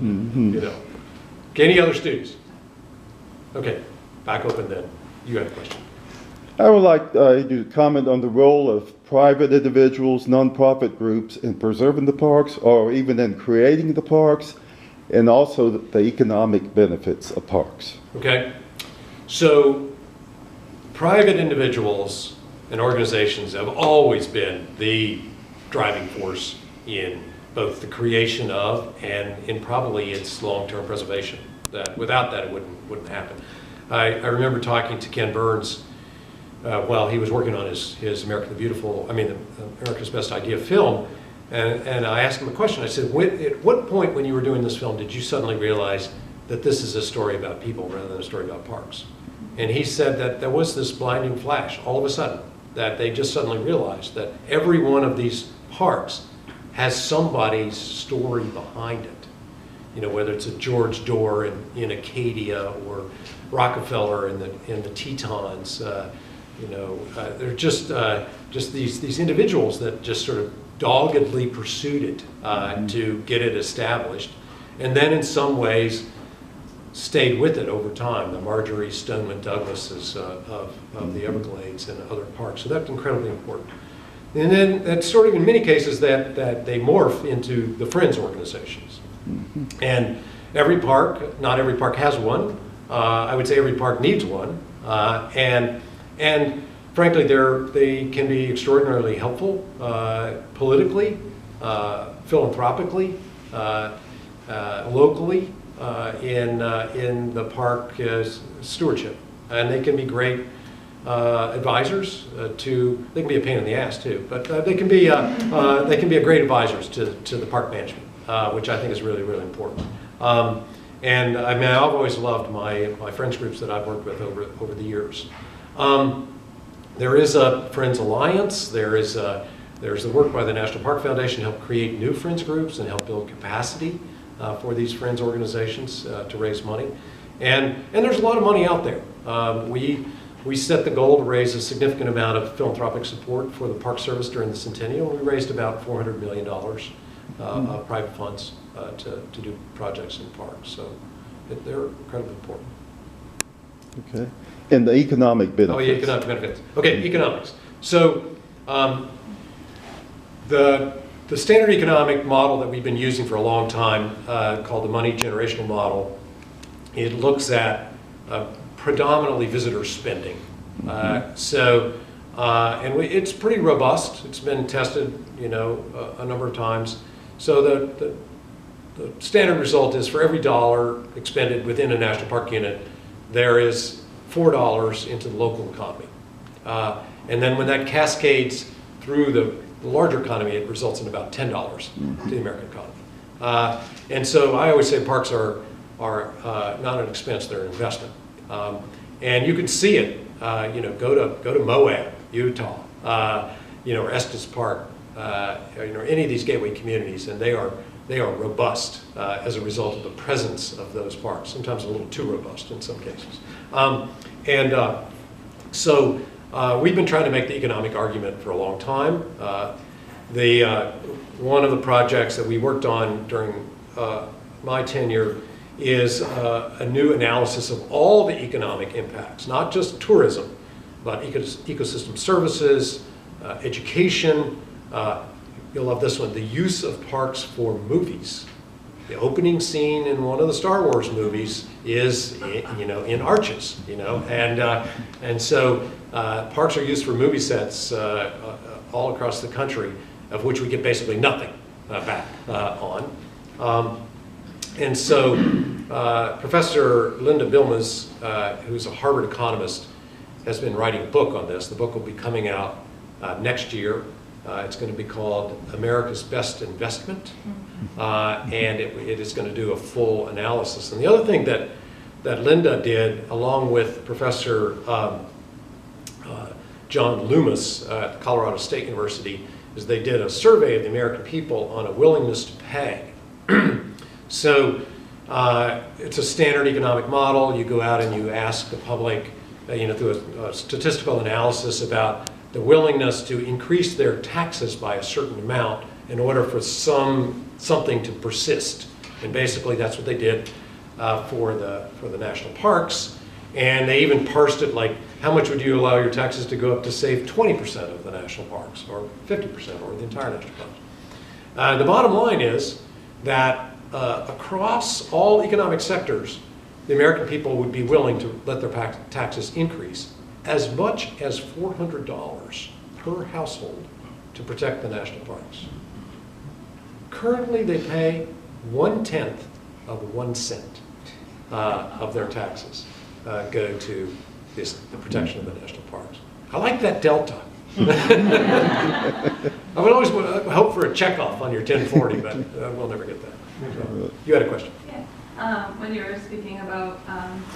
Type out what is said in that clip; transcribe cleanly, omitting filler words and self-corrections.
You know. Okay, any other students? Okay, back open then. You had a question. I would like you to comment on the role of private individuals, nonprofit groups in preserving the parks, or even in creating the parks, and also the economic benefits of parks. Okay, so private individuals and organizations have always been the driving force in both the creation of and in probably its long-term preservation. That without that, it wouldn't happen. I remember talking to Ken Burns while he was working on his America's Best Idea film, and I asked him a question. I said, at what point when you were doing this film did you suddenly realize that this is a story about people rather than a story about parks? And he said that there was this blinding flash all of a sudden, that they just suddenly realized that every one of these parks has somebody's story behind it. You know, whether it's a George Dorr in Acadia or Rockefeller in the Tetons. You know, they're just these individuals that just sort of doggedly pursued it to get it established, and then in some ways stayed with it over time. The Marjorie Stoneman Douglases of the Everglades and other parks. So that's incredibly important. And then that's sort of in many cases that they morph into the Friends organizations. And every park, not every park has one. I would say every park needs one. And frankly, they can be extraordinarily helpful politically, philanthropically, locally in the park stewardship. And they can be great advisors to. They can be a pain in the ass too, but they can be a great advisors to the park management, which I think is really, really important. And I mean, I've always loved my friends groups that I've worked with over the years. There is a Friends Alliance. There's the work by the National Park Foundation to help create new Friends groups and help build capacity for these Friends organizations to raise money. And there's a lot of money out there. We set the goal to raise a significant amount of philanthropic support for the Park Service during the centennial. We raised about $400 million of private funds to do projects in parks. So they're incredibly important. Okay. And the economic benefits. Oh, yeah, economic benefits. Okay, economics. So the standard economic model that we've been using for a long time, called the money generational model, it looks at predominantly visitor spending. It's pretty robust. It's been tested, you know, a number of times. So the standard result is for every dollar expended within a national park unit, there is $4 into the local economy. And then when that cascades through the larger economy, it results in about $10 to the American economy. And so I always say parks are not an expense, they're an investment. And you can see it, you know, go to Moab, Utah, you know, or Estes Park, you know, any of these gateway communities, and they are robust as a result of the presence of those parks, sometimes a little too robust in some cases. So we've been trying to make the economic argument for a long time. One of the projects that we worked on during my tenure is a new analysis of all the economic impacts, not just tourism, but ecosystem services, education. You'll love this one, the use of parks for movies. The opening scene in one of the Star Wars movies is, you know, in Arches, you know, and so parks are used for movie sets all across the country, of which we get basically nothing back on. And so Professor Linda Bilmes, who's a Harvard economist, has been writing a book on this. The book will be coming out next year. It's going to be called America's Best Investment, and it is going to do a full analysis. And the other thing that Linda did, along with Professor John Loomis at Colorado State University, is they did a survey of the American people on a willingness to pay. So it's a standard economic model. You go out and you ask the public, you know, through a statistical analysis about the willingness to increase their taxes by a certain amount in order for something to persist And basically, that's what they did for the national parks. And they even parsed it like, how much would you allow your taxes to go up to save 20% of the national parks, or 50%, or the entire national parks? The bottom line is that across all economic sectors, the American people would be willing to let their taxes increase as much as $400 per household to protect the national parks. Currently, they pay 1/10 of 1 cent of their taxes go to the protection of the national parks. I like that delta. I would always hope for a checkoff on your 1040, but we'll never get that. So, you had a question. Yeah. When you were speaking about